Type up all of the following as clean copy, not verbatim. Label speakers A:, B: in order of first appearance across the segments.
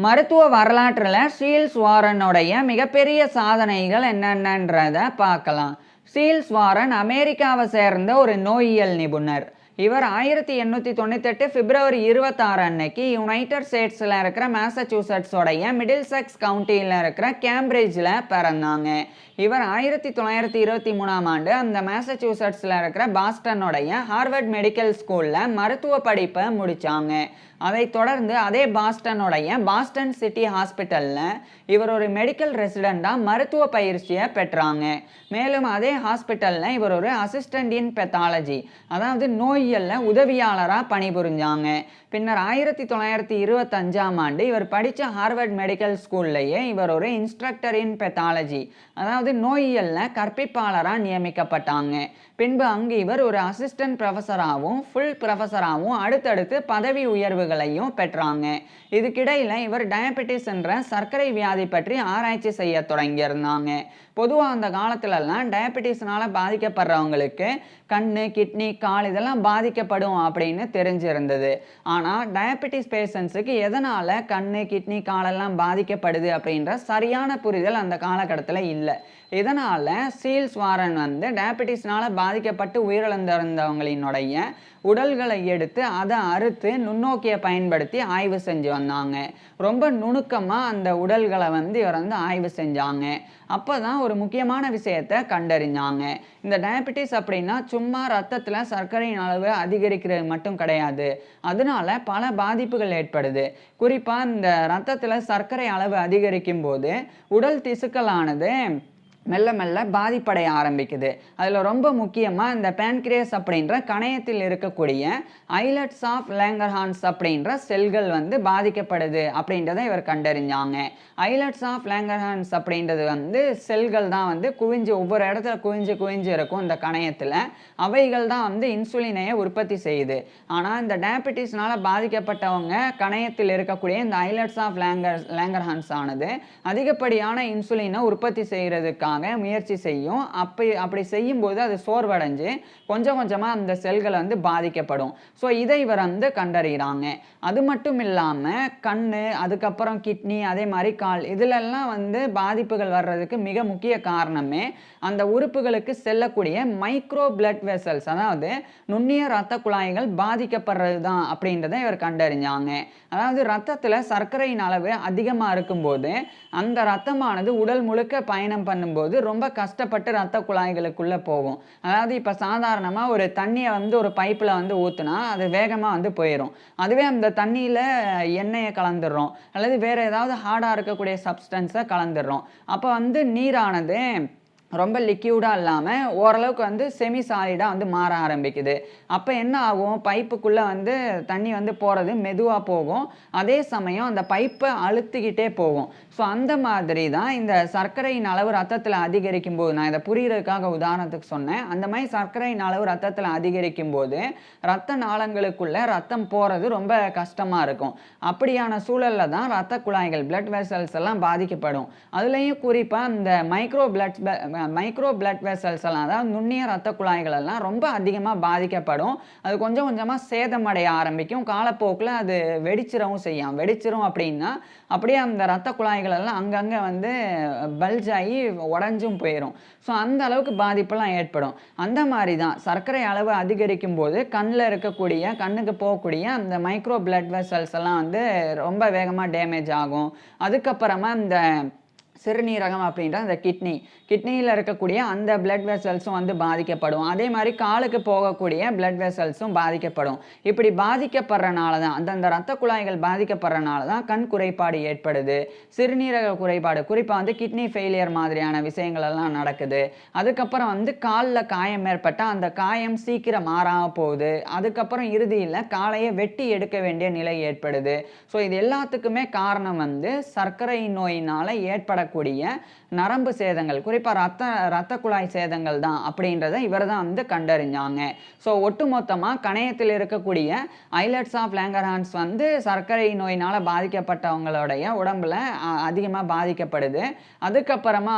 A: மருத்துவ வரலாற்றில் சீல்ஸ் வாரனுடைய மிகப்பெரிய சாதனைகள் என்னென்னன்றத பார்க்கலாம். சீல்ஸ் வாரன் அமெரிக்காவை சேர்ந்த ஒரு நோயியல் நிபுணர். இவர் 1898 பிப்ரவரி 26 அன்னைக்கு யுனைடெட் ஸ்டேட்ஸில் இருக்கிற மேசச்சூசட்ஸோடைய மிடில்செக்ஸ் கவுண்டியில் இருக்கிற கேம்பிரிட்ஜில் பிறந்தாங்க. இவர் 1923ஆம் ஆண்டு அந்த மேசச்சூசட்ஸில் இருக்கிற பாஸ்டனுடைய ஹார்வர்ட் மெடிக்கல் ஸ்கூலில் மருத்துவ படிப்பை முடித்தாங்க. அதை தொடர்ந்து அதே பாஸ்டன் சிட்டி ஹாஸ்பிட்டலில் இவர் ஒரு மெடிக்கல் ரெசிடெண்ட்டாக மருத்துவ பயிற்சியை பெற்றாங்க. மேலும் அதே ஹாஸ்பிட்டலில் இவர் ஒரு அசிஸ்டன்ட் இன் பெத்தாலஜி, அதாவது நோயியலில் உதவியாளராக பணிபுரிஞ்சாங்க. பின்னர் 1925ஆம் ஆண்டு இவர் படித்த ஹார்வர்ட் மெடிக்கல் ஸ்கூல்லையே இவர் ஒரு இன்ஸ்ட்ரக்டர் இன் பெத்தாலஜி, அதாவது நோயியலில் கற்பிப்பாளராக நியமிக்கப்பட்டாங்க. பின்பு அங்கு இவர் ஒரு அசிஸ்டன்ட் ப்ரொஃபஸராகவும் ஃபுல் ப்ரொஃபஸராகவும் அடுத்தடுத்து பதவி உயர்வுகளையும் பெற்றாங்க. இதுக்கிடையில் இவர் டயபெட்டிஸ் என்ற சர்க்கரை வியாதி பற்றி ஆராய்ச்சி செய்ய தொடங்கியிருந்தாங்க. பொதுவாக அந்த காலத்துலலாம் டயபெட்டிஸ்னால் பாதிக்கப்படுறவங்களுக்கு கண், கிட்னி, கால் இதெல்லாம் பாதிக்கப்படும் அப்படின்னு தெரிஞ்சிருந்தது. ஆனால் டயபெட்டிஸ் பேஷண்ட்ஸுக்கு எதனால் கண், கிட்னி, காலெல்லாம் பாதிக்கப்படுது அப்படின்ற சரியான புரிதல் அந்த காலகட்டத்தில் இல்லை. இதனால் சீல்ஸ் வாரன் டயபெட்டிஸ்னால் பாதிக்கப்பட்டு உயிரிழந்திருந்தவங்களினுடைய உடல்களை எடுத்து அதை அறுத்து நுண்ணோக்கியை பயன்படுத்தி ஆய்வு செஞ்சு வந்தாங்க. ரொம்ப நுணுக்கமாக அந்த உடல்களை இவர் ஆய்வு செஞ்சாங்க. அப்போ தான் ஒரு முக்கியமான விஷயத்தை கண்டறிஞ்சாங்க. இந்த டயபெட்டிஸ் அப்படின்னா சும்மா ரத்தத்தில் சர்க்கரையின் அளவு அதிகரிக்கிறது மட்டும் கிடையாது, அதனால பல பாதிப்புகள் ஏற்படுது. குறிப்பாக இந்த ரத்தத்தில் சர்க்கரை அளவு அதிகரிக்கும் போது உடல் திசுக்களானது மெல்ல மெல்ல பாதிப்படைய ஆரம்பிக்குது. அதில் ரொம்ப முக்கியமாக இந்த பேன்கிரியஸ் அப்படின்ற கணையத்தில் இருக்கக்கூடிய ஐலட்ஸ் ஆஃப் லேங்கர்ஹான்ஸ் அப்படின்ற செல்கள் பாதிக்கப்படுது அப்படின்றத இவர் கண்டறிஞ்சாங்க. ஐலட்ஸ் ஆஃப் லேங்கர்ஹான்ஸ் அப்படின்றது செல்கள் தான் குவிஞ்சு ஒவ்வொரு இடத்துல குவிஞ்சு இருக்கும் இந்த கணையத்தில். அவைகள் தான் இன்சுலினையை உற்பத்தி செய்யுது. ஆனால் இந்த டயபெட்டிஸ்னால் பாதிக்கப்பட்டவங்க கணையத்தில் இருக்கக்கூடிய இந்த ஐலட்ஸ் ஆஃப் லேங்கர்ஹான்ஸ் ஆனது அதிகப்படியான இன்சுலினை உற்பத்தி செய்கிறதுக்காக முயற்சி செய்யும். அப்படி செய்யும் போது அது சோர்வடைஞ்சு கொஞ்சம் கொஞ்சமா அந்த செல்கள் பாதிக்கப்படும். ஸோ இதை இவர் கண்டறிகிறாங்க. அது மட்டும் இல்லாம கண்ணு, அதுக்கப்புறம் கிட்னி, அதே மாதிரி கால், இதுலெல்லாம் பாதிப்புகள் வர்றதுக்கு மிக முக்கிய காரணமே அந்த உறுப்புகளுக்கு செல்லக்கூடிய மைக்ரோ பிளட் வெசல்ஸ், அதாவது நுண்ணிய இரத்த குழாய்கள் பாதிக்கப்படுறது தான் அப்படின்றத இவர் கண்டறிஞ்சாங்க. அதாவது ரத்தத்துல சர்க்கரையின் அளவு அதிகமா இருக்கும்போது அந்த ரத்தமானது உடல் முழுக்க பயணம் பண்ணும்போது ரொம்ப கஷ்டப்பட்டு ரத்த குழாய்களுக்குள்ள போகும். அதாவது இப்ப சாதாரணமா ஒரு தண்ணியை ஒரு பைப்பில் ஊத்துனா அது வேகமா போயிடும். அதுவே அந்த தண்ணியில எண்ணெயை கலந்துடுறோம் அல்லது வேற ஏதாவது ஹார்டா இருக்கக்கூடிய சப்ஸ்டன்ஸை கலந்துடுறோம். அப்போ நீரானது ரொம்ப லிக்யூடாக இல்லாமல் ஓரளவுக்கு செமி சாலிடாக மாற ஆரம்பிக்குது. அப்போ என்ன ஆகும், பைப்புக்குள்ளே தண்ணி போகிறது மெதுவாக போகும். அதே சமயம் அந்த பைப்பை அழுத்திக்கிட்டே போகும். ஸோ அந்த மாதிரி தான் இந்த சர்க்கரையின் அளவு ரத்தத்தில் அதிகரிக்கும் போது, நான் இதை புரிகிறதுக்காக உதாரணத்துக்கு சொன்னேன், அந்த மாதிரி சர்க்கரையின் அளவு ரத்தத்தில் அதிகரிக்கும் போது ரத்த நாளங்களுக்குள்ளே ரத்தம் போகிறது ரொம்ப கஷ்டமாக இருக்கும். அப்படியான சூழலில் தான் ரத்த குழாய்கள், பிளட் வெசல்ஸ் எல்லாம் பாதிக்கப்படும். அதுலேயும் குறிப்பாக இந்த மைக்ரோ பிளட் வெசல்ஸ் எல்லாம், அதாவது நுண்ணிய ரத்த குழாய்கள் எல்லாம் ரொம்ப அதிகமாக பாதிக்கப்படும். அது கொஞ்சம் கொஞ்சமாக சேதமடைய ஆரம்பிக்கும். காலப்போக்கில் அது வெடிச்சிரும் அப்படின்னா அப்படியே அந்த ரத்த குழாய்கள் எல்லாம் அங்கங்கே பல்ஜ் ஆகி உடஞ்சும் போயிடும். ஸோ அந்த அளவுக்கு பாதிப்பெல்லாம் ஏற்படும். அந்த மாதிரி தான் சர்க்கரை அளவு அதிகரிக்கும் போது கண்ணுக்கு போகக்கூடிய அந்த மைக்ரோ பிளட் வெசல்ஸ் எல்லாம் ரொம்ப வேகமாக டேமேஜ் ஆகும். அதுக்கப்புறமா இந்த சிறுநீரகம் அப்படின்ற அந்த கிட்னியில் இருக்கக்கூடிய அந்த பிளட் வெசல்ஸும் பாதிக்கப்படும். அதே மாதிரி காலுக்கு போகக்கூடிய பிளட் வெசல்ஸும் பாதிக்கப்படும். இப்படி பாதிக்கப்படுறனால தான் அந்த ரத்த குழாய்கள் பாதிக்கப்படுறனால தான் கண் குறைபாடு ஏற்படுது, சிறுநீரக குறைபாடு, குறிப்பாக கிட்னி ஃபெயிலியர் மாதிரியான விஷயங்கள் எல்லாம் நடக்குது. அதுக்கப்புறம் காலில் காயம் ஏற்பட்டால் அந்த காயம் சீக்கிரம் மாறாம போகுது. அதுக்கப்புறம் இறுதியில் காலையை வெட்டி எடுக்க வேண்டிய நிலை ஏற்படுது. ஸோ இது எல்லாத்துக்குமே காரணம் சர்க்கரை நோயினால் ஏற்படக்கூடிய நரம்பு சேதங்கள், குறிப்பாக ரத்த குழாய் சேதங்கள் தான் அப்படின்றத இவர் தான் கண்டறிஞ்சாங்க. ஸோ ஒட்டுமொத்தமாக கணையத்தில் இருக்கக்கூடிய ஐலட்ஸ் ஆஃப் லேங்கர்ஹான்ஸ் சர்க்கரை நோயினால் பாதிக்கப்பட்டவங்களுடைய உடம்புல அதிகமாக பாதிக்கப்படுது. அதுக்கப்புறமா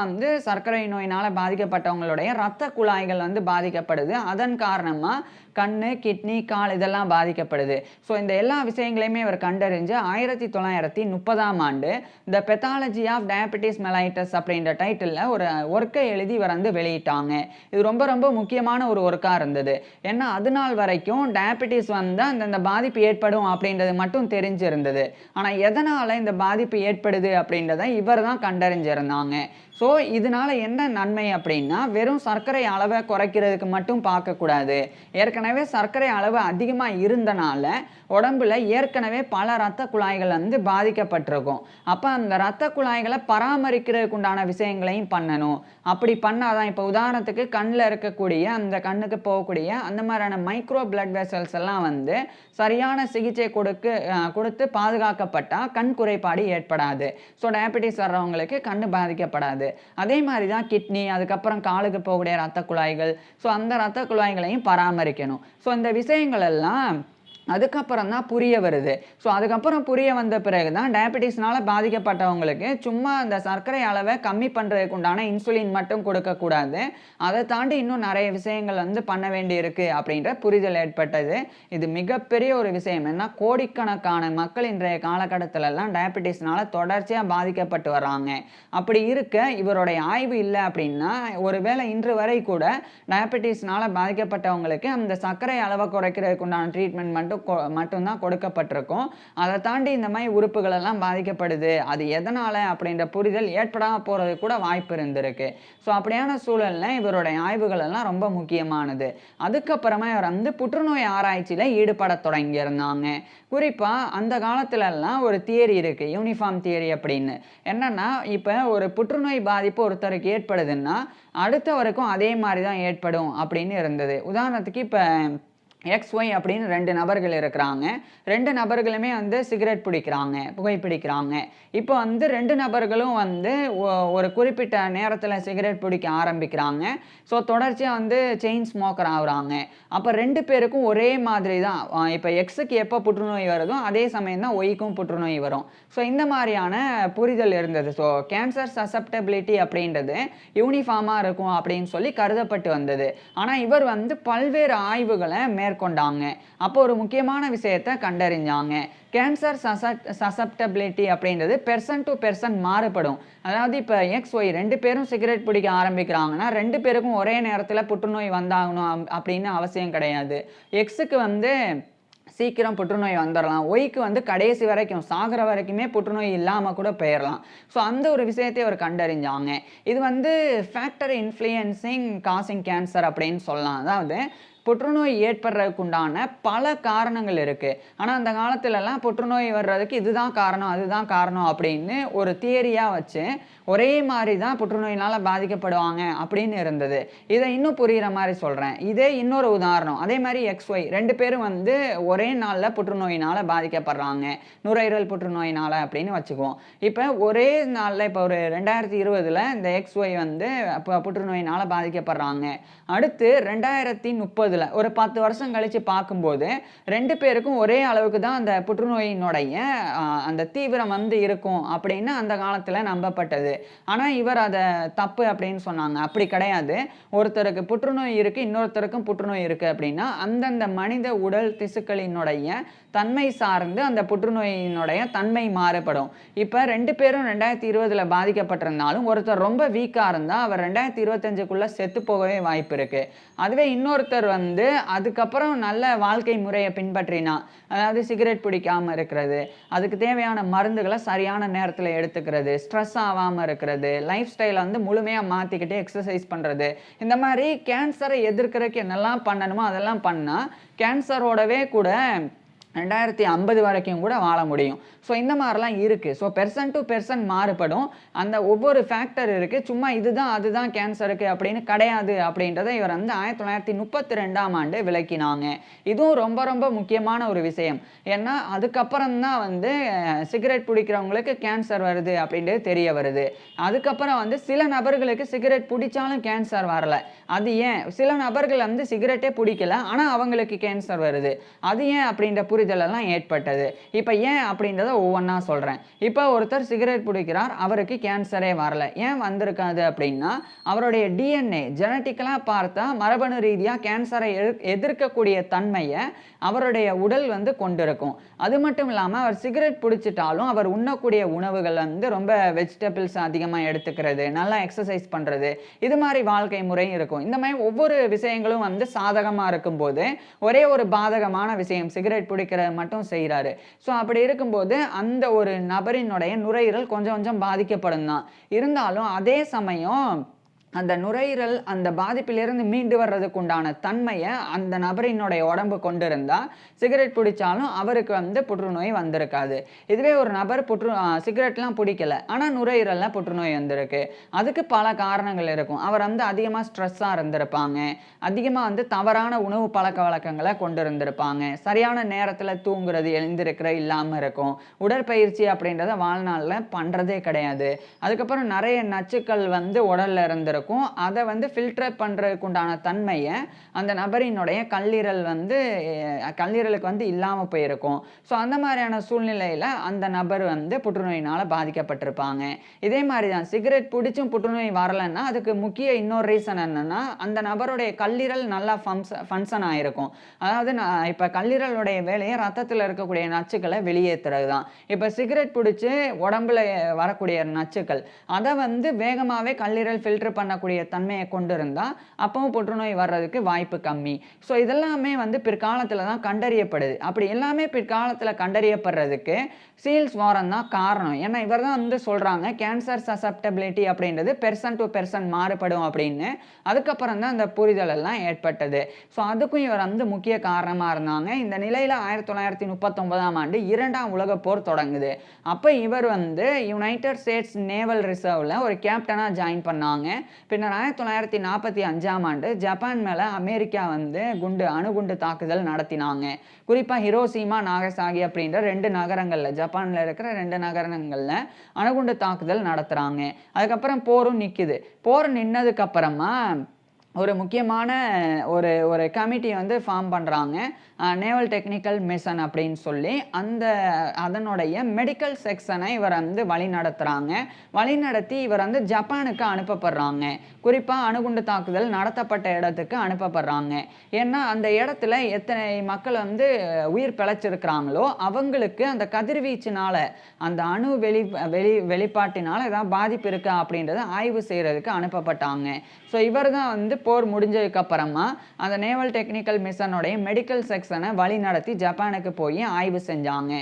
A: சர்க்கரை நோயினால் பாதிக்கப்பட்டவங்களுடைய ரத்த குழாய்கள் பாதிக்கப்படுது. அதன் காரணமாக கண்ணு, கிட்னி, கால் இதெல்லாம் பாதிக்கப்படுது. ஸோ இந்த எல்லா விஷயங்களையுமே இவர் கண்டறிஞ்சு 1930ஆம் ஆண்டு த பெத்தாலஜி ஆஃப் டயபெட்டிஸ் மெலைட்டஸ் அப்படின்ற டைட்டிலில் ஒரு ஒர்க்கை எழுதி இவர் வந்து வெளியிட்டாங்க. இது ரொம்ப ரொம்ப முக்கியமான ஒரு ஒர்க்காக இருந்தது. ஏன்னா அது நாள் வரைக்கும் டயபெட்டிஸ் வந்து அந்தந்த பாதிப்பு ஏற்படும் அப்படின்றது மட்டும் தெரிஞ்சிருந்தது. ஆனால் எதனால் இந்த பாதிப்பு ஏற்படுது அப்படின்றத இவர் தான் கண்டறிஞ்சிருந்தாங்க. ஸோ இதனால என்ன நன்மை அப்படின்னா, வெறும் சர்க்கரை அளவை குறைக்கிறதுக்கு மட்டும் பார்க்கக்கூடாது. ஏற்கனவே சர்க்கரை அளவு அதிகமாக இருந்தனால உடம்புல ஏற்கனவே பல இரத்த குழாய்கள் வந்து பாதிக்கப்பட்டிருக்கும். அப்போ அந்த இரத்த குழாய்களை பராமரிக்கிறதுக்கு உண்டான விஷயங்களையும் பண்ணணும். அப்படி பண்ணாதான், இப்போ உதாரணத்துக்கு கண்ணில் இருக்கக்கூடிய அந்த கண்ணுக்கு போகக்கூடிய அந்த மாதிரியான மைக்ரோ பிளட் வெசல்ஸ் எல்லாம் வந்து சரியான சிகிச்சை கொடுத்து பாதுகாக்கப்பட்டால் கண் குறைபாடு ஏற்படாது. ஸோ டயபெட்டிஸ் வர்றவங்களுக்கு கண் பாதிக்கப்படாது. அதே மாதிரி தான் கிட்னி, அதுக்கப்புறம் காலுக்கு போகக்கூடிய இரத்த குழாய்கள், ஸோ அந்த இரத்த குழாய்களையும் பராமரிக்கணும். ஸோ இந்த விஷயங்கள் எல்லாம் அதுக்கப்புறம் தான் புரிய வருது. ஸோ அதுக்கப்புறம் புரிய வந்த பிறகு தான் டயபெட்டிஸ்னால் பாதிக்கப்பட்டவங்களுக்கு சும்மா அந்த சர்க்கரை அளவை கம்மி பண்ணுறதுக்கு உண்டான இன்சுலின் மட்டும் கொடுக்கக்கூடாது, அதை தாண்டி இன்னும் நிறைய விஷயங்கள் வந்து பண்ண வேண்டியிருக்கு அப்படின்ற புரிதல் ஏற்பட்டது. இது மிகப்பெரிய ஒரு விஷயம். ஏன்னா கோடிக்கணக்கான மக்கள் இன்றைய காலகட்டத்திலலாம் டயபெட்டிஸ்னால் தொடர்ச்சியாக பாதிக்கப்பட்டு வர்றாங்க. அப்படி இருக்க இவருடைய ஆய்வு இல்லை அப்படின்னா, ஒருவேளை இன்று வரை கூட டயபெட்டிஸ்னால் பாதிக்கப்பட்டவங்களுக்கு அந்த சர்க்கரை அளவை குறைக்கிறதுக்கு உண்டான ட்ரீட்மெண்ட் மட்டும்தான் கொடுக்கப்பட்டிருக்கும். அதை தாண்டி இந்த மாதிரி உறுப்புகள் எல்லாம் பாதிக்கப்படுது, அது எதனால அப்படின்ற புரிதல் ஏற்படாம போறது கூட வாய்ப்பு இருந்திருக்கு. ஸோ அப்படியான சூழல்ல இவருடைய ஆய்வுகள் எல்லாம் ரொம்ப முக்கியமானது. அதுக்கப்புறமா இவர் வந்து புற்றுநோய் ஆராய்ச்சியில ஈடுபட தொடங்கியிருந்தாங்க. குறிப்பா அந்த காலத்துல எல்லாம் ஒரு தியரி இருக்கு, யூனிஃபார்ம் தியரி அப்படின்னு. என்னன்னா, இப்ப ஒரு புற்றுநோய் பாதிப்பு ஒருத்தருக்கு ஏற்படுதுன்னா அடுத்தவருக்கும் அதே மாதிரி தான் ஏற்படும் அப்படின்னு இருந்தது. உதாரணத்துக்கு இப்ப XY அப்படின்னு 2 நபர்கள் இருக்கிறாங்க. 2 நபர்களுமே வந்து சிகரெட் பிடிக்கிறாங்க, புகைப்பிடிக்கிறாங்க. இப்போ வந்து 2 நபர்களும் வந்து ஒரு குறிப்பிட்ட நேரத்தில் சிகரெட் பிடிக்க ஆரம்பிக்கிறாங்க. ஸோ தொடர்ச்சியாக வந்து செயின் ஸ்மோக்கர் ஆகுறாங்க. அப்போ 2 பேருக்கும் ஒரே மாதிரி தான். இப்போ எக்ஸுக்கு எப்போ புற்றுநோய் வருதோ அதே சமயம் தான் ஒய்க்கும் புற்றுநோய் வரும். ஸோ இந்த மாதிரியான புரிதல் இருந்தது. ஸோ கேன்சர் சசப்டபிலிட்டி அப்படின்றது யூனிஃபார்மாக இருக்கும் அப்படின்னு சொல்லி கருதப்பட்டு வந்தது. ஆனால் இவர் வந்து பல்வேறு ஆய்வுகளை மேற்கொண்டாங்க. அப்போ ஒரு முக்கியமான விஷயத்தை கண்டறிஞ்சாங்க. கேன்சர் சசப்டபிலிட்டி அப்படின்றது பெர்சன் டு பெர்சன் மாறுபடும். அதாவது இப்போ XY 2 பேரும் சிகரெட் பிடிக்க ஆரம்பிக்கிறாங்கன்னா 2 பேருக்கும் ஒரே நேரத்தில் புற்றுநோய் வந்தாகணும் அப்படின்னு அவசியம் கிடையாது. எக்ஸுக்கு வந்து சீக்கிரம் புற்றுநோய் வந்துடலாம், ஒய்க்கு வந்து கடைசி வரைக்கும் சாகிற வரைக்குமே புற்றுநோய் இல்லாமல் கூட போயிடலாம். ஸோ அந்த ஒரு விஷயத்தை அவர் கண்டறிஞ்சாங்க. இது வந்து ஃபேக்டர் இன்ஃப்ளூயன்சிங் காசிங் கேன்சர் அப்படின்னு சொல்லலாம். அதாவது புற்றுநோய் ஏற்படுறதுக்குண்டான பல காரணங்கள் இருக்குது. ஆனால் அந்த காலத்துலலாம் புற்றுநோய் வர்றதுக்கு இதுதான் காரணம் அதுதான் காரணம் அப்படின்னு ஒரு தியரியாக வச்சு ஒரே மாதிரி தான் புற்றுநோயினால் பாதிக்கப்படுவாங்க அப்படின்னு இருந்தது. இதை இன்னும் புரிகிற மாதிரி சொல்கிறேன். இதே இன்னொரு உதாரணம், அதே மாதிரி XY 2 பேரும் வந்து ஒரே நாளில் புற்றுநோயினால் பாதிக்கப்படுறாங்க, நுரையீரல் புற்றுநோயினால் அப்படின்னு வச்சுக்குவோம். இப்போ ஒரே நாளில் இப்போ ஒரு 2020 இந்த XY வந்து இப்போ புற்றுநோயினால் பாதிக்கப்படுறாங்க. அடுத்து 2030 ஒரு 10 வருஷம் கழிச்சு பார்க்கும்போது 2 பேருக்கும் ஒரே அளவுக்கு தான் அந்த புற்றுநோயினுடைய அந்த தீவிரம் வந்து இருக்கும் அப்படின்னு அந்த காலத்தில் நம்பப்பட்டது. ஆனால் இவர் அதை தப்பு அப்படின்னு சொன்னாங்க. அப்படி கிடையாது. ஒருத்தருக்கு புற்றுநோய் இருக்குது, இன்னொருத்தருக்கும் புற்றுநோய் இருக்குது அப்படின்னா அந்தந்த மனித உடல் திசுக்களினுடைய தன்மை சார்ந்து அந்த புற்றுநோயினுடைய தன்மை மாறுபடும். இப்போ 2 பேரும் 2020 பாதிக்கப்பட்டிருந்தாலும் ஒருத்தர் ரொம்ப வீக்காக இருந்தால் அவர் 2025க்குள்ளே செத்து போகவே வாய்ப்பு இருக்குது. அதுவே இன்னொருத்தர் வந்து அதுக்கப்புறம் நல்ல வாழ்க்கை முறையை பின்பற்றினா, அதாவது சிகரெட் பிடிக்காமல் இருக்கிறது, அதுக்கு தேவையான மருந்துகளை சரியான நேரத்தில் எடுத்துக்கிறது, ஸ்ட்ரெஸ் ஆகாமல் இருக்கிறது, லைஃப் ஸ்டைலை வந்து முழுமையாக மாற்றிக்கிட்டு எக்ஸசைஸ் பண்ணுறது, இந்த மாதிரி கேன்சரை எதிர்க்கிறதுக்கு என்னெல்லாம் பண்ணணுமோ அதெல்லாம் பண்ணால் கேன்சரோடவே கூட 2050 வரைக்கும் கூட வாழ முடியும். ஸோ இந்த மாதிரிலாம் இருக்குது. ஸோ பெர்சன் டு பெர்சன் மாறுபடும். அந்த ஒவ்வொரு ஃபேக்டர் இருக்குது. சும்மா இதுதான் அதுதான் கேன்சருக்கு அப்படின்னு கிடையாது அப்படின்றத இவர் வந்து 1932ஆம் ஆண்டு விளக்கினாங்க. இதுவும் ரொம்ப ரொம்ப முக்கியமான ஒரு விஷயம். ஏன்னா அதுக்கப்புறம் தான் வந்து சிகரெட் பிடிக்கிறவங்களுக்கு கேன்சர் வருது அப்படின்றது தெரிய வருது. அதுக்கப்புறம் வந்து சில நபர்களுக்கு சிகரெட் பிடிச்சாலும் கேன்சர் வரல. அது ஏன்? சில நபர்கள் வந்து சிகரெட்டே பிடிக்கல ஆனால் அவங்களுக்கு கேன்சர் வருது. அது ஏன் அப்படின்ற புரிதல் புரிதலெல்லாம் ஏற்பட்டது. இப்போ ஏன் அப்படின்றத ஒவ்வொன்றா சொல்கிறேன். இப்போ ஒருத்தர் சிகரெட் பிடிக்கிறார், அவருக்கு கேன்சரே வரல. ஏன் வந்திருக்காது அப்படின்னா, அவருடைய டிஎன்ஏ ஜெனட்டிக்கலாக பார்த்தா மரபணு ரீதியாக கேன்சரை எதிர்க்கக்கூடிய தன்மையை அவருடைய உடல் வந்து கொண்டிருக்கும். அது மட்டும் இல்லாமல் அவர் சிகரெட் பிடிச்சிட்டாலும் அவர் உண்ணக்கூடிய உணவுகள் வந்து ரொம்ப வெஜிடபிள்ஸ் அதிகமாக எடுத்துக்கிறது, நல்லா எக்ஸசைஸ் பண்ணுறது, இது மாதிரி வாழ்க்கை முறையும் இருக்கும். இந்த மாதிரி ஒவ்வொரு விஷயங்களும் வந்து சாதகமாக இருக்கும்போது ஒரே ஒரு பாதகமான விஷயம் சிகரெட் பிடிக்கிறது மட்டும் செய்கிறாரு. ஸோ அப்படி இருக்கும்போது அந்த ஒரு நபரினுடைய நுரையீரல் கொஞ்சம் கொஞ்சம் பாதிக்கப்படும் தான். இருந்தாலும் அதே சமயம் அந்த நுரையீரல் அந்த பாதிப்பிலிருந்து மீண்டு வர்றதுக்கு உண்டான தன்மையை அந்த நபரினுடைய உடம்பு கொண்டிருந்தா சிகரெட் பிடிச்சாலும் அவருக்கு வந்து புற்றுநோய் வந்திருக்காது. இதுவே ஒரு நபர் சிகரெட்லாம் பிடிக்கல, ஆனால் நுரையீரலில் புற்றுநோய் வந்திருக்கு. அதுக்கு பல காரணங்கள் இருக்கும். அவர் வந்து அதிகமாக ஸ்ட்ரெஸ்ஸாக இருந்திருப்பாங்க, அதிகமாக வந்து தவறான உணவு பழக்க வழக்கங்களை கொண்டு இருந்திருப்பாங்க, சரியான நேரத்தில் தூங்குறது எழுந்திருக்கிற இல்லாமல் இருக்கும், உடற்பயிற்சி அப்படின்றத வாழ்நாளில் பண்ணுறதே கிடையாது. அதுக்கப்புறம் நிறைய நச்சுக்கள் வந்து உடலில் இருந்திருக்கும். அதை வந்து ஃபில்டர் பண்ணுறதுக்கு உண்டான தன்மையை அந்த நபரினுடைய கல்லீரலுக்கு வந்து இல்லாமல் போயிருக்கும். ஸோ அந்த மாதிரியான சூழ்நிலையில் அந்த நபர் வந்து புற்றுநோயினால் பாதிக்கப்பட்டிருப்பாங்க. இதே மாதிரி தான் சிகரெட் பிடிச்சும் புற்றுநோய் வரலைன்னா அதுக்கு முக்கிய இன்னொரு ரீசன் என்னென்னா, அந்த நபருடைய கல்லீரல் நல்லா ஃபங்க்ஷன் ஆகிருக்கும். அதாவது இப்போ கல்லீரலுடைய வேலையை ரத்தத்தில் இருக்கக்கூடிய நச்சுக்களை வெளியேற்றுறது தான். இப்போ சிகரெட் பிடிச்சி உடம்புல வரக்கூடிய நச்சுக்கள் அதை வந்து வேகமாகவே கல்லீரல் ஃபில்டர் பண்ணக்கூடிய தன்மையை கொண்டு இருந்தால் அப்பவும் புற்றுநோய் வர்றதுக்கு வாய்ப்பு கம்மி. ஸோ இதெல்லாமே வந்து பிற்காலத்தில் தான் கண்டறியப்படுது. அப்படி எல்லாமே பிற்காலத்தில் கண்டறியப்படுறதுக்கு சீல்ஸ் வாரன் தான் காரணம். ஏன்னா இவர் தான் வந்து சொல்கிறாங்க கேன்சர் சசப்டபிலிட்டி அப்படின்றது பெர்சன் டு பெர்சன் மாறுபடும் அப்படின்னு. அதுக்கப்புறம் தான் அந்த புரிதல் எல்லாம் ஏற்பட்டது. ஸோ அதுக்கும் இவர் வந்து முக்கிய காரணமாக இருந்தாங்க. இந்த நிலையில் 1939ஆம் ஆண்டு 2ஆம் உலகப் போர் தொடங்குது. அப்போ இவர் வந்து யுனைடெட் ஸ்டேட்ஸ் நேவல் ரிசர்வில் ஒரு கேப்டனாக ஜாயின் பண்ணாங்க. பின்னர் 1945ஆம் ஆண்டு ஜப்பான் மேலே அமெரிக்கா வந்து அணுகுண்டு தாக்குதல் நடத்தினாங்க. குறிப்பாக ஹிரோஷிமா நாகசாகி அப்படின்ற 2 நகரங்களில், ஜப்பானில் இருக்கிற 2 நகரங்களில் அணுகுண்டு தாக்குதல் நடத்துகிறாங்க. அதுக்கப்புறம் போரும் நிற்குது. போர் நின்னதுக்கு அப்புறமா ஒரு முக்கியமான ஒரு கமிட்டி வந்து ஃபார்ம் பண்ணுறாங்க, நேவல் டெக்னிக்கல் மிஷன் அப்படின்னு சொல்லி. அதனுடைய மெடிக்கல் செக்ஷனை இவர் வந்து வழிநடத்தி இவர் வந்து ஜப்பானுக்கு அனுப்பப்படுறாங்க. குறிப்பாக அணுகுண்டு தாக்குதல் நடத்தப்பட்ட இடத்துக்கு அனுப்பப்படுறாங்க. ஏன்னா அந்த இடத்துல எத்தனை மக்கள் வந்து உயிர் பிழைச்சிருக்கிறாங்களோ அவங்களுக்கு அந்த கதிர்வீச்சினால, அந்த அணு வெளிப்பாட்டினால ஏதாவது பாதிப்பு இருக்கா அப்படின்றத ஆய்வு செய்கிறதுக்கு அனுப்பப்பட்டாங்க. ஸோ இவர் தான் வந்து போர் முடிஞ்சதுக்கு அப்புறமா அந்த நேவல் டெக்னிக்கல் மிஷனுடைய மெடிக்கல் செக்ஷனை வழி நடத்தி ஜப்பானுக்கு போய் ஆய்வு செஞ்சாங்க.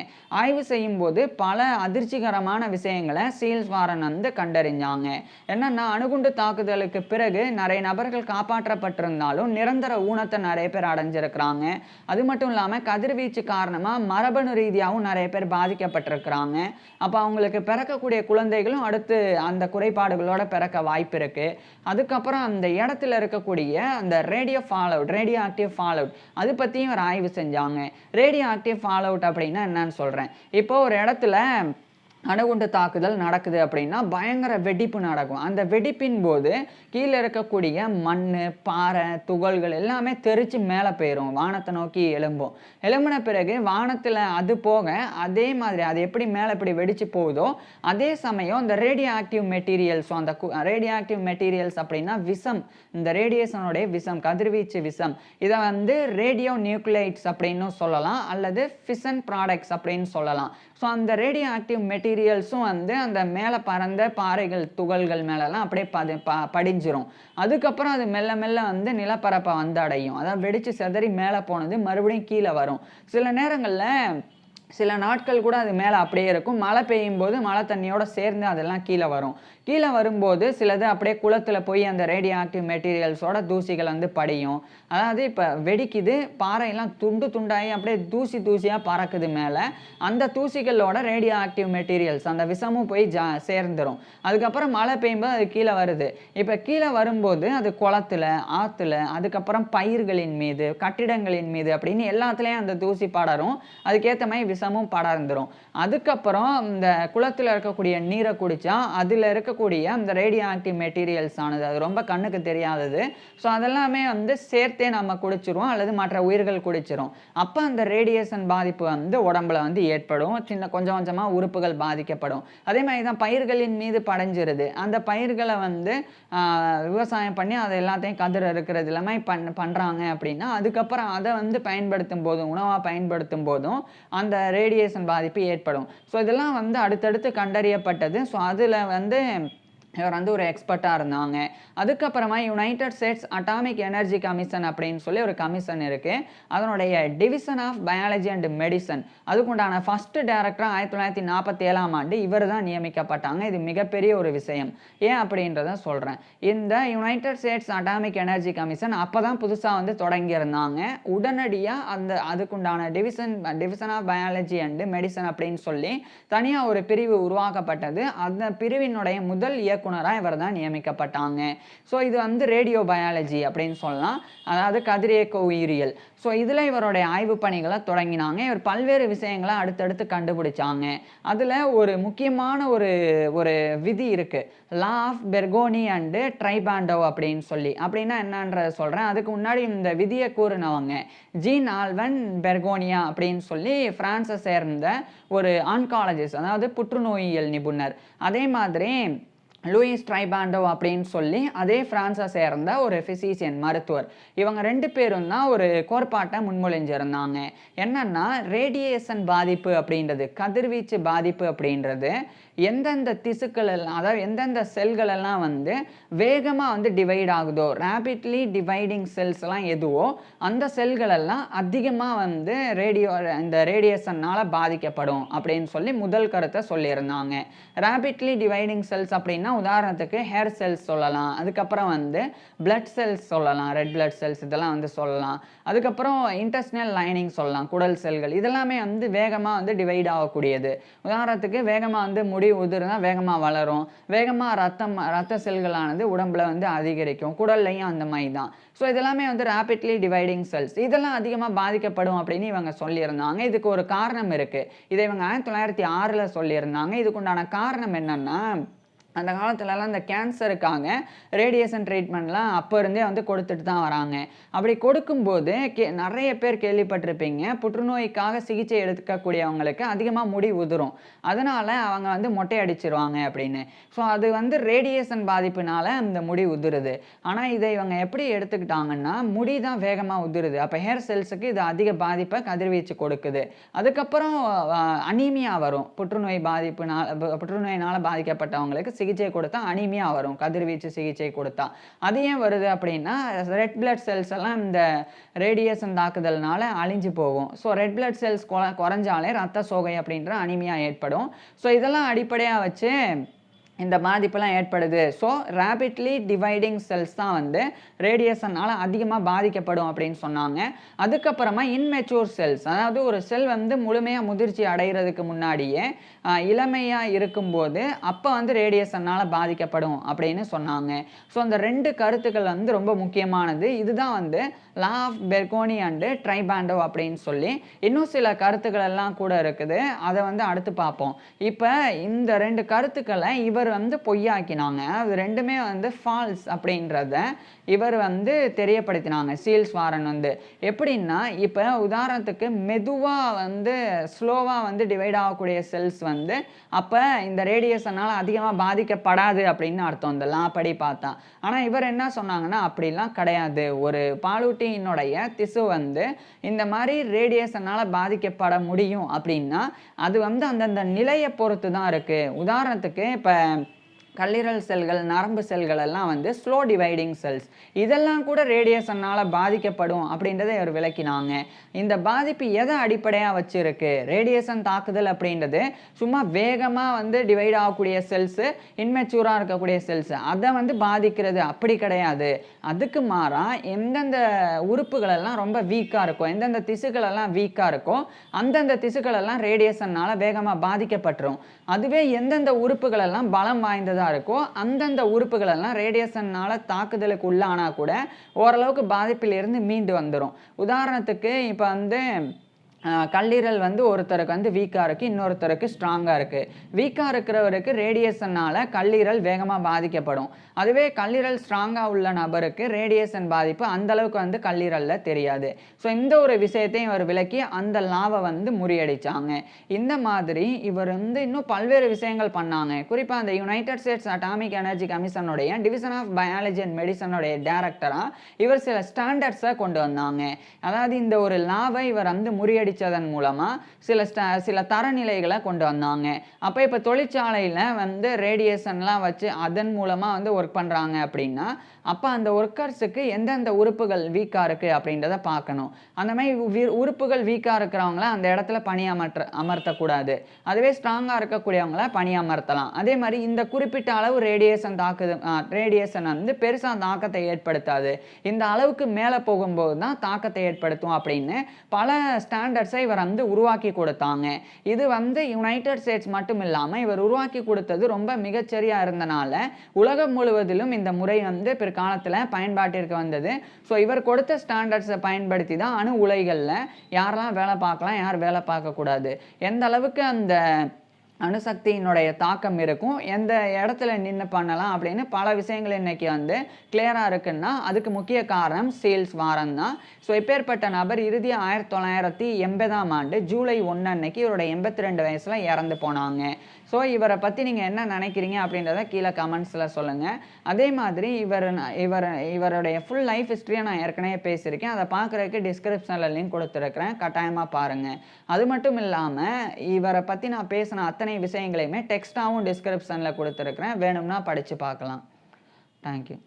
A: ஆய்வு செய்யும் போது பல அதிர்ச்சிகரமான விஷயங்களை சீல்ஸ் வாரன் வந்து கண்டறிஞ்சாங்க. என்னன்னா, அணுகுண்டு தாக்குதலுக்கு பிறகு நிறைய நபர்கள் காப்பாற்றப்பட்டிருந்தாலும் நிரந்தர ஊனத்தை நிறைய பேர் அடைஞ்சிருக்கிறாங்க. அது மட்டும் இல்லாமல் கதிர்வீச்சு காரணமாக மரபணு ரீதியாகவும் நிறைய பேர் பாதிக்கப்பட்டிருக்கிறாங்க. அப்போ அவங்களுக்கு பிறக்கக்கூடிய குழந்தைகளும் அடுத்து அந்த குறைபாடுகளோட பிறக்க வாய்ப்பு இருக்கு. அதுக்கப்புறம் அந்த இடத்துல இருக்கக்கூடிய அந்த ரேடியோ ஆக்டிவ் ஃபால் அவுட் அது பற்றியும் ஒரு ஆய்வு செஞ்சாங்க. ரேடியோ ஆக்டிவ் ஃபால் அவுட் அப்படின்னா என்னன்னு சொல்கிறேன். இப்போ ஒரு இடத்துல அணுகுண்டு தாக்குதல் நடக்குது அப்படின்னா பயங்கர வெடிப்பு நடக்கும். அந்த வெடிப்பின் போது கீழே இருக்கக்கூடிய மண், பாறை, துகள்கள் எல்லாமே தெரிச்சு மேலே போயிடும், வானத்தை நோக்கி எழும்பின பிறகு வானத்தில் அது போக அதே மாதிரி அது எப்படி மேலே இப்படி வெடிச்சு போகுதோ அதே சமயம் இந்த ரேடியோ ஆக்டிவ் மெட்டீரியல்ஸ், அந்த ரேடியோ ஆக்டிவ் மெட்டீரியல்ஸ் அப்படின்னா விஷம், இந்த ரேடியேஷனுடைய விஷம், கதிர்வீச்சு விஷம், இதை வந்து ரேடியோ நியூக்ளியைட்ஸ் அப்படின்னு சொல்லலாம், அல்லது ஃபிஷன் ப்ராடக்ட்ஸ் அப்படின்னு சொல்லலாம். ஸோ அந்த ரேடியோ ஆக்டிவ் மெட்டீரியல்ஸும் வந்து அந்த மேலே பறந்த பாறைகள், துகள்கள் மேலெல்லாம் அப்படியே படிஞ்சிரும். அதுக்கப்புறம் அது மெல்ல மெல்ல வந்து நிலப்பரப்பை வந்து அடையும். அதாவது வெடிச்சு செதறி மேலே போனது மறுபடியும் கீழே வரும். சில நேரங்களில் சில நாட்கள் கூட அது மேலே அப்படியே இருக்கும். மழை பெய்யும் போது மழை தண்ணியோட சேர்ந்து அதெல்லாம் கீழே வரும். கீழே வரும்போது சிலது அப்படியே குளத்தில் போய் அந்த ரேடியோ ஆக்டிவ் மெட்டீரியல்ஸோட தூசிகள் வந்து படியும். அதாவது இப்போ வெடிக்குது, பாறையெல்லாம் துண்டு துண்டாகி அப்படியே தூசியாக பறக்குது மேலே. அந்த தூசிகளோட ரேடியோ ஆக்டிவ் மெட்டீரியல்ஸ், அந்த விஷமும் போய் சேர்ந்துடும். அதுக்கப்புறம் மழை பெய்யும்போது அது கீழே வருது. இப்போ கீழே வரும்போது அது குளத்துல, ஆற்றுல, அதுக்கப்புறம் பயிர்களின் மீது, கட்டிடங்களின் மீது அப்படின்னு எல்லாத்துலேயும் அந்த தூசி படரும். அதுக்கேற்ற மாதிரி விஷமும் படர்ந்துடும். அதுக்கப்புறம் இந்த குளத்தில் இருக்கக்கூடிய நீரை குடித்தா அதில் இருக்கக்கூடிய அந்த ரேடியோ ஆக்டிவ் மெட்டீரியல்ஸ் ஆனது அது ரொம்ப கண்ணுக்கு தெரியாதது. ஸோ அதெல்லாமே வந்து சேர்த்தே நம்ம குடிச்சிருவோம் அல்லது மற்ற உயிர்கள் குடிச்சிரும். அப்போ அந்த ரேடியேஷன் பாதிப்பு வந்து உடம்புல வந்து ஏற்படும். கொஞ்சம் கொஞ்சமாக உறுப்புகள் பாதிக்கப்படும். அதே மாதிரி தான் பயிர்களின் மீது படைஞ்சிருது. அந்த பயிர்களை வந்து விவசாயம் பண்ணி அதை எல்லாத்தையும் கதிர் இருக்கிறது எல்லாமே பண்ணுறாங்க அப்படின்னா அதுக்கப்புறம் அதை வந்து பயன்படுத்தும் போதும் உணவாக பயன்படுத்தும் போதும் அந்த ரேடியேஷன் பாதிப்பு ஏற்படும். ஸோ இதெல்லாம் வந்து அடுத்தடுத்து கண்டறியப்பட்டது. ஸோ அதில் வந்து இவர் வந்து ஒரு எக்ஸ்பர்ட்டாக இருந்தாங்க. அதுக்கப்புறமா united states atomic energy commission அப்படின்னு சொல்லி ஒரு கமிஷன் இருக்குது. அதனுடைய division of biology and medicine அதுக்குண்டான ஃபர்ஸ்ட் டைரக்டராக 1947 இவர் தான் நியமிக்கப்பட்டாங்க. இது மிகப்பெரிய ஒரு விஷயம். ஏன் அப்படின்றத சொல்கிறேன். இந்த united states atomic energy commission அப்போ தான் புதுசாக வந்து தொடங்கியிருந்தாங்க. உடனடியாக அதுக்குண்டான division of biology and medicine அப்படின்னு சொல்லி தனியாக ஒரு பிரிவு உருவாக்கப்பட்டது. அந்த பிரிவினுடைய முதல் இயக்குனராக இவர் தான் நியமிக்கப்பட்டாங்க. ஸோ இது வந்து ரேடியோ பயாலஜி அப்படின்னு சொல்லலாம், அதாவது கதிரியக்க உயிரியல். ஸோ இதில் இவருடைய ஆய்வு பணிகளை தொடங்கினாங்க. இவர் பல்வேறு விஷயங்களை அடுத்தடுத்து கண்டுபிடிச்சாங்க. அதில் ஒரு முக்கியமான ஒரு விதி இருக்குது, லா ஆஃப் பெர்கோனி அண்டு ட்ரைபாண்டோ அப்படின்னு சொல்லி. அப்படின்னா என்னன்றதை சொல்கிறேன். அதுக்கு முன்னாடி இந்த விதியை கூறினவங்க ஜீன் ஆல்வன் பெர்கோனியா அப்படின்னு சொல்லி பிரான்ஸை சேர்ந்த ஒரு ஆன்காலஜிஸ்ட், அதாவது புற்றுநோயியல் நிபுணர். அதே மாதிரி லூயிஸ் ட்ரைபாண்டோ அப்படின்னு சொல்லி அதே பிரான்ஸை சேர்ந்த ஒரு ஃபிசிஷியன் மருத்துவர். இவங்க 2 பேரும் தான் ஒரு கோட்பாட்டை முன்மொழிஞ்சிருந்தாங்க. என்னன்னா ரேடியேஷன் பாதிப்பு அப்படின்றது, கதிர்வீச்சு பாதிப்பு அப்படின்றது எந்தெந்த திசுக்கள் எல்லாம், அதாவது எந்தெந்த செல்கள் எல்லாம் வந்து வேகமாக வந்து டிவைட் ஆகுதோ, ரேபிட்லி டிவைடிங் செல்ஸ் எல்லாம் எதுவோ அந்த செல்கள் எல்லாம் அதிகமாக வந்து இந்த ரேடியேஷனால் பாதிக்கப்படும் அப்படின்னு சொல்லி முதல் கருத்தை சொல்லியிருந்தாங்க. ரேபிட்லி டிவைடிங் செல்ஸ் அப்படின்னா உதாரணத்துக்கு ஹேர் செல்ஸ் சொல்லலாம், அதுக்கப்புறம் வந்து பிளட் செல்ஸ் சொல்லலாம், ரெட் பிளட் செல்ஸ் இதெல்லாம் வந்து சொல்லலாம், அதுக்கப்புறம் இன்டெஸ்டினல் லைனிங் சொல்லலாம், குடல் செல்கள். இதெல்லாமே வந்து வேகமாக வந்து டிவைட் ஆகக்கூடியது. உதாரணத்துக்கு வேகமாக வந்து முடி உதிர்னா வேகமாக வளரும், வேகமாக ரத்த செல்களானது உடம்புல வந்து அதிகரிக்கும், குடல்லையும் அந்த மாதிரி தான். ஸோ இதெல்லாமே வந்து ரேபிட்லி டிவைடிங் செல்ஸ், இதெல்லாம் அதிகமாக பாதிக்கப்படும் அப்படின்னு இவங்க சொல்லியிருந்தாங்க. இதுக்கு ஒரு காரணம் இருக்குது. இதை இவங்க 1906 சொல்லியிருந்தாங்க. இதுக்குண்டான காரணம் என்னன்னா, அந்த காலத்துலலாம் இந்த கேன்சருக்காக ரேடியேஷன் ட்ரீட்மெண்ட்லாம் அப்போ இருந்தே வந்து கொடுத்துட்டு தான் வராங்க. அப்படி கொடுக்கும்போது நிறைய பேர் கேள்விப்பட்டிருப்பீங்க, புற்றுநோய்க்காக சிகிச்சை எடுக்கக்கூடியவங்களுக்கு அதிகமாக முடி உதிரும், அதனால் அவங்க வந்து மொட்டை அடிச்சிருவாங்க அப்படின்னு. ஸோ அது வந்து ரேடியேஷன் பாதிப்புனால அந்த முடி உதிருது. ஆனால் இதை இவங்க எப்படி எடுத்துக்கிட்டாங்கன்னா, முடி தான் வேகமாக உதிருது, அப்போ ஹேர் செல்ஸுக்கு இது அதிக பாதிப்பை கதிர்வீச்சு கொடுக்குது. அதுக்கப்புறம் அனீமியா வரும், புற்றுநோயினால் பாதிக்கப்பட்டவங்களுக்கு சிகிச்சை கொடுத்தா அனீமியா வரும், கதிர்வீச்சு சிகிச்சை கொடுத்தா. அது ஏன் வருது அப்படின்னா, ரெட் பிளட் செல்ஸ் எல்லாம் இந்த ரேடியேஷன் தாக்குதல்னால அழிஞ்சு போகும். ஸோ ரெட் பிளட் செல்ஸ் குறைஞ்சாலே ரத்த சோகை அப்படின்ற அனீமியா ஏற்படும். ஸோ இதெல்லாம் அடிப்படையாக வச்சு இந்த பாதிப்பெல்லாம் ஏற்படுது. ஸோ ரேபிட்லி டிவைடிங் செல்ஸ் தான் வந்து ரேடியேஷனால் அதிகமாக பாதிக்கப்படும் அப்படின்னு சொன்னாங்க. அதுக்கப்புறமா இன்மெச்சூர் செல்ஸ், அதாவது ஒரு செல் வந்து முழுமையாக முதிர்ச்சி அடைகிறதுக்கு முன்னாடியே இளமையாக இருக்கும்போது அப்போ வந்து ரேடியேஷனால் பாதிக்கப்படும் அப்படின்னு சொன்னாங்க. ஸோ அந்த 2 கருத்துக்கள் வந்து ரொம்ப முக்கியமானது. இதுதான் வந்து லா ஆஃப் பெர்கோனி அண்டு ட்ரைபாண்டோ அப்படின்னு சொல்லி. இன்னும் சில கருத்துக்கள் எல்லாம் கூட இருக்குது, அதை வந்து அடுத்து பார்ப்போம். இப்போ இந்த 2 கருத்துக்களை இவர் வந்து பொய்யாக்கினாங்க. அது 2மே வந்து ஃபால்ஸ் அப்படின்றத இவர் வந்து தெரியப்படுத்தினாங்க, சீல்ஸ் வாரன் வந்து. எப்படின்னா, இப்போ உதாரணத்துக்கு மெதுவாக வந்து ஸ்லோவாக வந்து டிவைட் ஆகக்கூடிய செல்ஸ் வந்து அப்போ இந்த ரேடியேஷனால் அதிகமாக பாதிக்கப்படாது அப்படின்னு அர்த்தம் இந்த லா படி பார்த்தா. ஆனால் இவர் என்ன சொன்னாங்கன்னா, அப்படிலாம் கிடையாது, ஒரு பாலூட்டியினுடைய திசு வந்து இந்த மாதிரி ரேடியேஷனால் பாதிக்கப்பட முடியும் அப்படின்னா அது வந்து அந்தந்த நிலையை பொறுத்து தான் இருக்குது. உதாரணத்துக்கு இப்போ கல்லீரல் செல்கள், நரம்பு செல்கள் எல்லாம் வந்து ஸ்லோ டிவைடிங் செல்ஸ், இதெல்லாம் கூட ரேடியேஷனால் பாதிக்கப்படும் அப்படின்றத இவர் விளக்கினாங்க. இந்த பாதிப்பு எதை அடிப்படையாக வச்சுருக்கு? ரேடியேஷன் தாக்குதல் அப்படின்றது சும்மா வேகமாக வந்து டிவைட் ஆகக்கூடிய செல்ஸு, இன்மெச்சூராக இருக்கக்கூடிய செல்ஸு அதை வந்து பாதிக்கிறது அப்படி கிடையாது. அதுக்கு மாறாக எந்தெந்த உறுப்புகளெல்லாம் ரொம்ப வீக்காக இருக்கும், எந்தெந்த திசுக்களெல்லாம் வீக்காக இருக்கோ அந்தந்த திசுக்களெல்லாம் ரேடியேஷனால் வேகமாக பாதிக்கப்பட்டுரும். அதுவே எந்தெந்த உறுப்புகளெல்லாம் பலம் வாய்ந்ததாக இருக்கோ அந்தந்த உறுப்புகள் எல்லாம் ரேடியேஷனால தாக்குதலுக்கு உள்ளானா கூட ஓரளவுக்கு பாதிப்பிலிருந்து மீண்டு வந்துடும். உதாரணத்துக்கு இப்போ வந்து கல்லீரல் வந்து ஒருத்தருக்கு வந்து வீக்காக இருக்குது, இன்னொருத்தருக்கு ஸ்ட்ராங்காக இருக்குது. வீக்காக இருக்கிறவருக்கு ரேடியேஷனால் கல்லீரல் வேகமாக பாதிக்கப்படும். அதுவே கல்லீரல் ஸ்ட்ராங்காக உள்ள நபருக்கு ரேடியேஷன் பாதிப்பு அந்தளவுக்கு வந்து கல்லீரலில் தெரியாது. ஸோ இந்த ஒரு விஷயத்தையும் இவர் விளக்கி அந்த லாவை வந்து முறியடித்தாங்க. இந்த மாதிரி இவர் வந்து இன்னும் பல்வேறு விஷயங்கள் பண்ணாங்க. குறிப்பாக அந்த யுனைடெட் ஸ்டேட்ஸ் அட்டாமிக் எனர்ஜி கமிஷனுடைய டிவிஷன் ஆஃப் பயாலஜி அண்ட் மெடிசனுடைய டைரக்டராக இவர் சில ஸ்டாண்டர்ட்ஸை கொண்டு வந்தாங்க. அதாவது இந்த ஒரு லாவை இவர் வந்து முறியடித்ததன் மூலமாக சில தரநிலைகளை கொண்டு வந்தாங்க. அப்போ இப்போ தொழிற்சாலையில் வந்து ரேடியேஷன்லாம் வச்சு அதன் மூலமாக வந்து ஒர்க் பண்ணுறாங்க அப்படின்னா, அப்போ அந்த ஒர்க்கர்ஸுக்கு எந்தெந்த உறுப்புகள் வீக்காக இருக்குது அப்படின்றத பார்க்கணும். அந்த மாதிரி உறுப்புகள் வீக்காக இருக்கிறவங்கள அந்த இடத்துல அமர்த்தக்கூடாது. அதுவே ஸ்ட்ராங்காக இருக்கக்கூடியவங்கள பணியமர்த்தலாம். அதே மாதிரி இந்த குறிப்பிட்ட அளவு ரேடியேஷன் வந்து பெருசாக தாக்கத்தை ஏற்படுத்தாது, இந்த அளவுக்கு மேலே போகும்போது தான் தாக்கத்தை ஏற்படுத்தும் அப்படின்னு பல ஸ்டாண்டர்ட்ஸை இவர் வந்து உருவாக்கி கொடுத்தாங்க. இது வந்து யுனைடெட் ஸ்டேட்ஸ் மட்டும் இல்லாமல் இவர் உருவாக்கி கொடுத்தது ரொம்ப மிகச்சரியாக இருந்தனால உலகம் முழுவதிலும் இந்த முறை வந்து பிற்காலத்தில் பயன்பாட்டிற்கு வந்தது. ஸோ இவர் கொடுத்த ஸ்டாண்டர்ட்ஸை பயன்படுத்தி தான் அணு உலைகளில் யாரெல்லாம் வேலை பார்க்கலாம், யார் வேலை பார்க்கக்கூடாது, எந்த அளவுக்கு அந்த அணுசக்தியினுடைய தாக்கம் இருக்கும், எந்த இடத்துல நின்று பண்ணலாம் அப்படின்னு பல விஷயங்கள் இன்னைக்கு வந்து கிளியராக இருக்குன்னா அதுக்கு முக்கிய காரணம் சீல்ஸ் வாரம் தான். ஸோ இப்பேற்பட்ட நபர் இறுதி 1980ஆம் ஆண்டு ஜூலை 1 அன்னைக்கு இவருடைய 82 வயசில் இறந்து போனாங்க. ஸோ இவரை பற்றி நீங்கள் என்ன நினைக்கிறீங்க அப்படின்றத கீழே கமெண்ட்ஸில் சொல்லுங்கள். அதே மாதிரி இவருடைய ஃபுல் லைஃப் ஹிஸ்ட்ரியை நான் ஏற்கனவே பேசியிருக்கேன். அதை பார்க்குறதுக்கு டிஸ்கிரிப்ஷனில் லிங்க் கொடுத்துருக்குறேன், கட்டாயமாக பாருங்கள். அது மட்டும் இல்லாமல் இவரை பற்றி நான் பேசின அத்தனை விஷயங்களையுமே டெக்ஸ்ட்டாகவும் டிஸ்கிரிப்ஷனில் கொடுத்துருக்குறேன், வேணும்னா படித்து பார்க்கலாம். தேங்க்யூ.